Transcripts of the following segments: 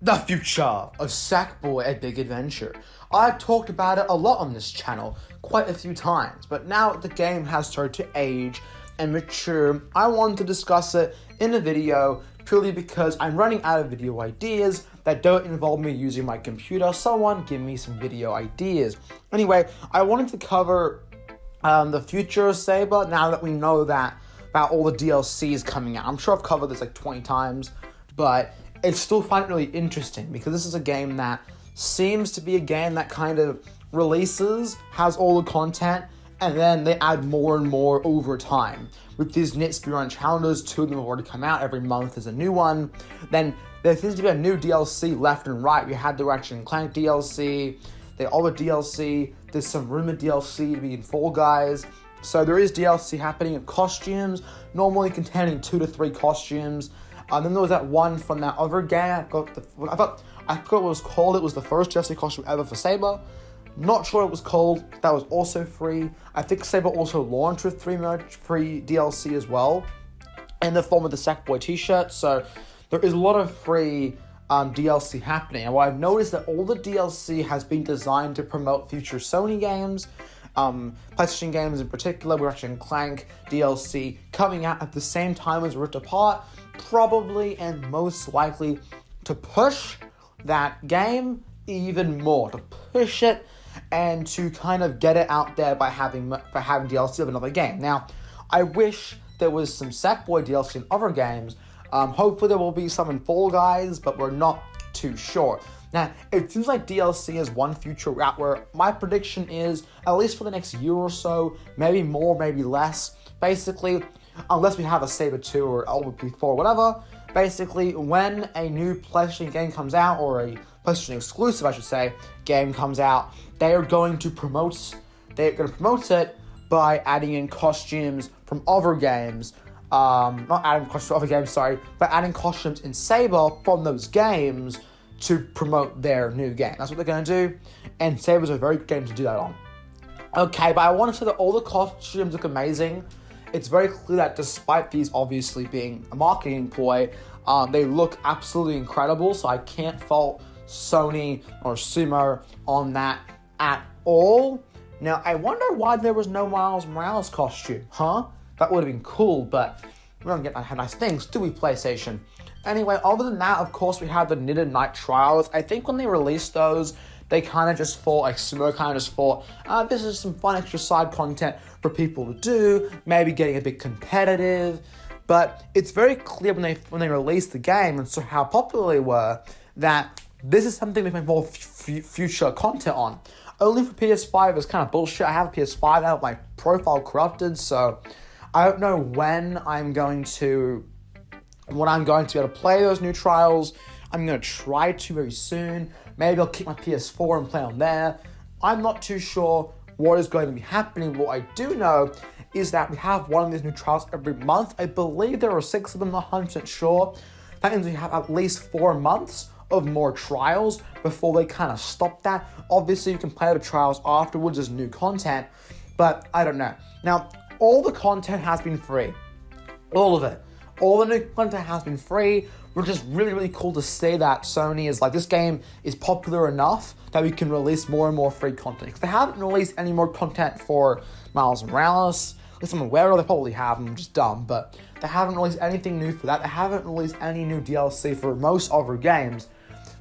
The future of Sackboy: A Big Adventure. I've talked about it a lot on this channel, quite a few times, but now the game has started to age and mature, I wanted to discuss it in a video purely because I'm running out of video ideas that don't involve me using my computer. Someone give me some video ideas. Anyway, I wanted to cover the future of Saber now that we know that about all the DLCs coming out. I'm sure I've covered this like 20 times, but I still find it really interesting because this is a game that seems to be a game that kind of releases, has all the content, and then they add more and more over time. With these Knit Speedrun challenges, 2 of them have already come out. Every month is a new one. Then there seems to be a new DLC left and right. We had the Ratchet and Clank DLC, the other DLC, there's some rumored DLC to be in Fall Guys. So there is DLC happening in costumes, normally containing 2 to 3 costumes. Then there was that one from that other game. I forgot what it was called. It was the first DLC costume ever for Saber. Not sure what it was called. That was also free. I think Saber also launched with free DLC as well, in the form of the Sackboy t-shirt. So there is a lot of free DLC happening. And what I've noticed that all the DLC has been designed to promote future Sony games, PlayStation games in particular. We're Ratchet and Clank DLC coming out at the same time as Rift Apart, probably and most likely to push that game even more, to push it and to kind of get it out there by having DLC of another game. Now, I wish there was some Sackboy DLC in other games. Hopefully there will be some in Fall Guys, but we're not too sure. Now, it seems like DLC is one future route where my prediction is, at least for the next year or so, maybe more, maybe less, basically, unless we have a Saber 2 or LVP 4 or whatever, basically, when a new PlayStation game comes out, or a PlayStation exclusive, I should say, game comes out, they are going to promote it by adding in costumes from other games. Not adding costumes from other games, sorry, but adding costumes in Saber from those games to promote their new game. That's what they're going to do, and Saber's a very good game to do that on. Okay, but I want to say that all the costumes look amazing. It's very clear that despite these obviously being a marketing ploy, they look absolutely incredible, so I can't fault Sony or Sumo on that at all. Now, I wonder why there was no Miles Morales costume, huh? That would have been cool, but we don't get that nice things, do we, PlayStation? Anyway, other than that, of course, we have the Knitted Knight Trials. I think when they released those, they kind of just thought, like Sumo kind of just thought, this is some fun extra side content for people to do, maybe getting a bit competitive. But it's very clear when they released the game and so how popular they were, that this is something they make more future content on. Only for PS5 is kind of bullshit. I have a PS5 now with my profile corrupted, so I don't know when I'm going to be able to play those new trials. I'm going to try to very soon. Maybe I'll keep my PS4 and play on there. I'm not too sure what is going to be happening. What I do know is that we have one of these new trials every month. I believe there are 6 of them, not 100% sure. That means we have at least 4 months of more trials before they kind of stop that. Obviously, you can play the trials afterwards as new content, but I don't know. Now, all the content has been free. All of it. All the new content has been free, which is really, really cool to see that Sony is like, this game is popular enough that we can release more and more free content. Because they haven't released any more content for Miles Morales. At least I'm aware of, they probably have, I'm just dumb, but they haven't released anything new for that. They haven't released any new DLC for most other games,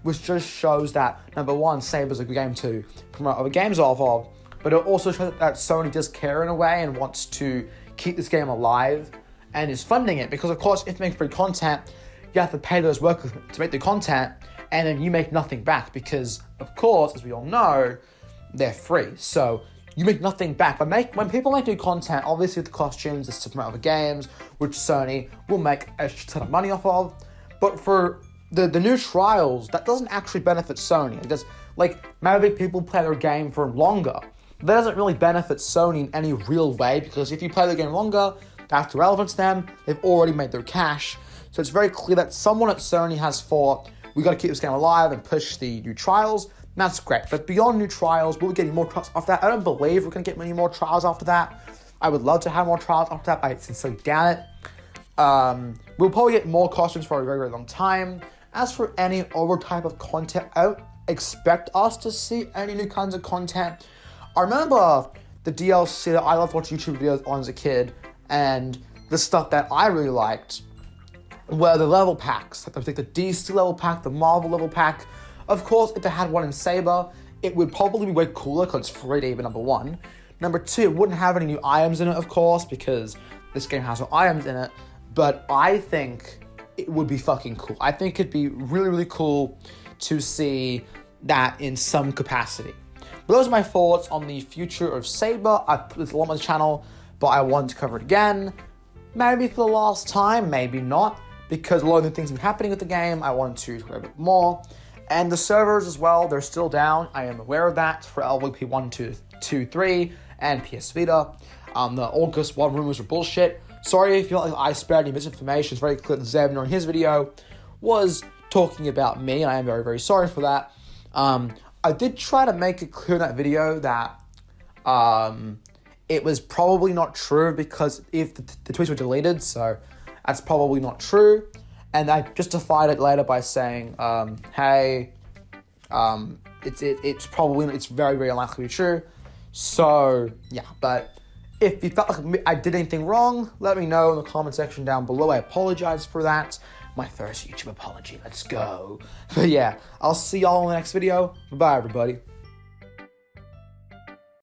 which just shows that, number one, Saber's a good game to promote other games off of, but it also shows that Sony does care in a way and wants to keep this game alive and is funding it. Because, of course, if you make free content, you have to pay those workers to make the content, and then you make nothing back because, of course, as we all know, they're free. So you make nothing back. But when people make new content, obviously the costumes is to promote other games, which Sony will make a ton of money off of. But for the new trials, that doesn't actually benefit Sony. It does, like, maybe people play their game for longer. That doesn't really benefit Sony in any real way, because if you play the game longer, that's irrelevant to them. They've already made their cash. So it's very clear that someone at Sony has thought, we got to keep this game alive and push the new trials. And that's great. But beyond new trials, we'll be getting more trials after that. I don't believe we're going to get many more trials after that. I would love to have more trials after that, but I sincerely doubt it. We'll probably get more costumes for a very, very long time. As for any other type of content, I don't expect us to see any new kinds of content. I remember the DLC that I loved watching YouTube videos on as a kid, and the stuff that I really liked were the level packs. Like the DC level pack, the Marvel level pack. Of course, if they had one in Saber, it would probably be way cooler because it's free to even, number one. Number two, it wouldn't have any new items in it, of course, because this game has no items in it. But I think it would be fucking cool. I think it'd be really, really cool to see that in some capacity. But those are my thoughts on the future of Saber. I put this a lot on the channel, but I want to cover it again. Maybe for the last time, maybe not, because a lot of the things have been happening with the game. I want to talk a bit more. And the servers as well, they're still down. I am aware of that for LVP 1, 2, 3, and PS Vita. The August 1 rumors are bullshit. Sorry if you feel like I spared any misinformation. It's very clear that Zeb in his video was talking about me, and I am very, very sorry for that. I did try to make it clear in that video that it was probably not true, because if the tweets were deleted, so that's probably not true. And I justified it later by saying, hey, it's very, very unlikely to be true. So, yeah, but if you felt like I did anything wrong, let me know in the comment section down below. I apologize for that. My first YouTube apology. Let's go. But yeah, I'll see y'all in the next video. Bye, everybody.